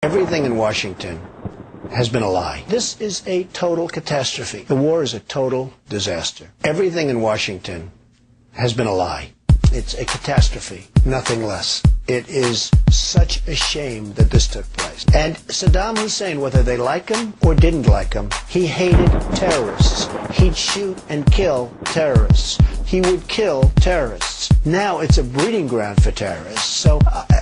Everything in Washington has been a lie. This is a total catastrophe. The war is a total disaster. Everything in Washington has been a lie. It's a catastrophe, nothing less. It is such a shame that this took place. And Saddam Hussein, whether they like him or didn't like him, he hated terrorists. He'd shoot and kill terrorists. He would kill terrorists. Now it's a breeding ground for terrorists. So,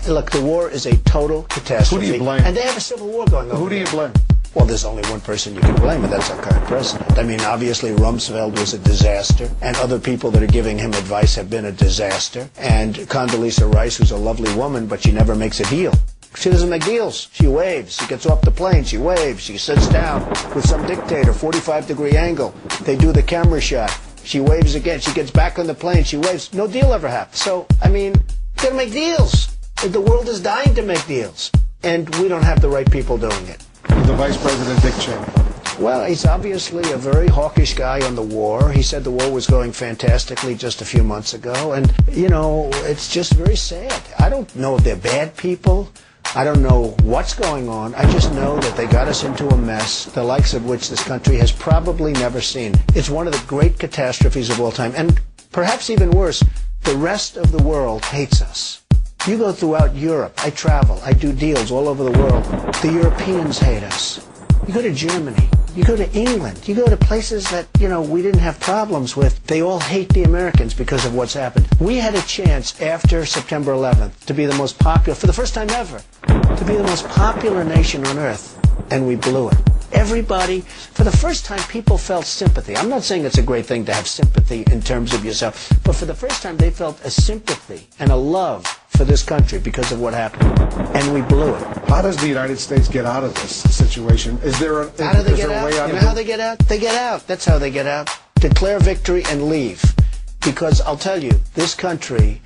look, the war is a total catastrophe. Who do you blame? And they have a civil war going on. Who do you blame? Well, there's only one person you can blame, and that's our current president. I mean, obviously, Rumsfeld was a disaster, and other people that are giving him advice have been a disaster. And Condoleezza Rice, who's a lovely woman, but she never makes a deal. She doesn't make deals. She waves. She gets off the plane. She waves. She sits down with some dictator, 45-degree angle. They do the camera shot. She waves again. She gets back on the plane. She waves. No deal ever happens. So, I mean, you gotta make deals. The world is dying to make deals. And we don't have the right people doing it. The Vice President, Dick Cheney. Well, he's obviously a very hawkish guy on the war. He said the war was going fantastically just a few months ago. And, you know, it's just very sad. I don't know if they're bad people. I don't know what's going on. I just know that they got us into a mess, the likes of which this country has probably never seen. It's one of the great catastrophes of all time. And perhaps even worse, the rest of the world hates us. You go throughout Europe. I travel. I do deals all over the world. The Europeans hate us. You go to Germany. You go to England. You go to places that, you know, we didn't have problems with. They all hate the Americans because of what's happened. We had a chance after September 11th to be the most popular, for the first time ever, to be the most popular nation on earth, and we blew it. Everybody, for the first time, people felt sympathy. I'm not saying it's a great thing to have sympathy in terms of yourself, but for the first time, they felt a sympathy and a love for this country because of what happened, and we blew it. How does the United States get out of this situation? Is there a way out of it? You know how they get out? They get out. That's how they get out. Declare victory and leave. Because I'll tell you, this country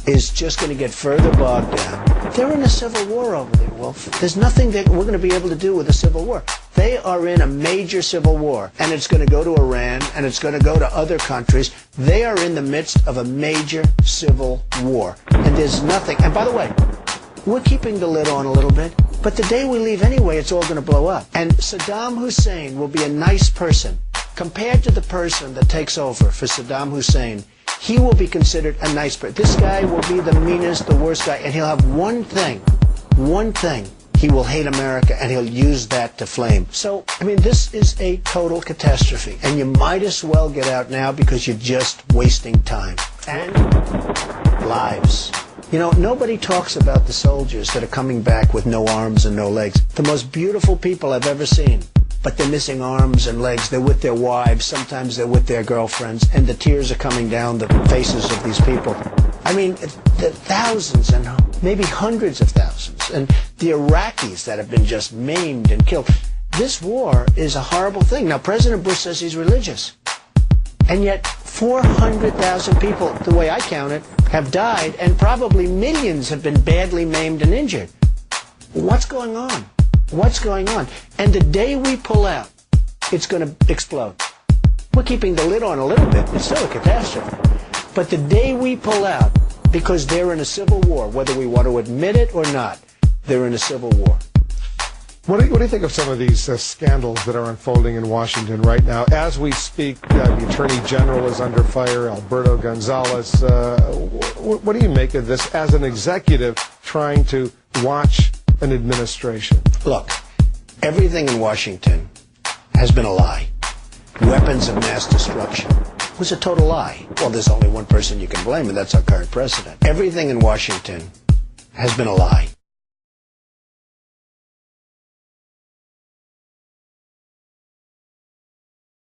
is just going to get further bogged down. They're in a civil war over there, Wolf. There's nothing that we're going to be able to do with a civil war. They are in a major civil war, and it's going to go to Iran, and it's going to go to other countries. They are in the midst of a major civil war, and there's nothing. And by the way, we're keeping the lid on a little bit, but the day we leave anyway, it's all going to blow up. And Saddam Hussein will be a nice person. Compared to the person that takes over for Saddam Hussein, he will be considered a nice person. This guy will be the meanest, the worst guy, and he'll have one thing. He will hate America, and he'll use that to flame. So, I mean, this is a total catastrophe, and you might as well get out now because you're just wasting time. And lives. You know, nobody talks about the soldiers that are coming back with no arms and no legs. The most beautiful people I've ever seen. But they're missing arms and legs. They're with their wives. Sometimes they're with their girlfriends. And the tears are coming down the faces of these people. I mean, the thousands and maybe hundreds of thousands. And the Iraqis that have been just maimed and killed. This war is a horrible thing. Now, President Bush says he's religious. And yet, 400,000 people, the way I count it, have died. And probably millions have been badly maimed and injured. What's going on? What's going on? And the day we pull out, it's going to explode. We're keeping the lid on a little bit. It's still a catastrophe. But the day we pull out, because they're in a civil war, whether we want to admit it or not, they're in a civil war. What do you think of some of these scandals that are unfolding in Washington right now? As we speak, the Attorney General is under fire, Alberto Gonzales. What do you make of this as an executive trying to watch an administration? Look, everything in Washington has been a lie. Weapons of mass destruction was a total lie. Well, there's only one person you can blame, and that's our current president. Everything in Washington has been a lie.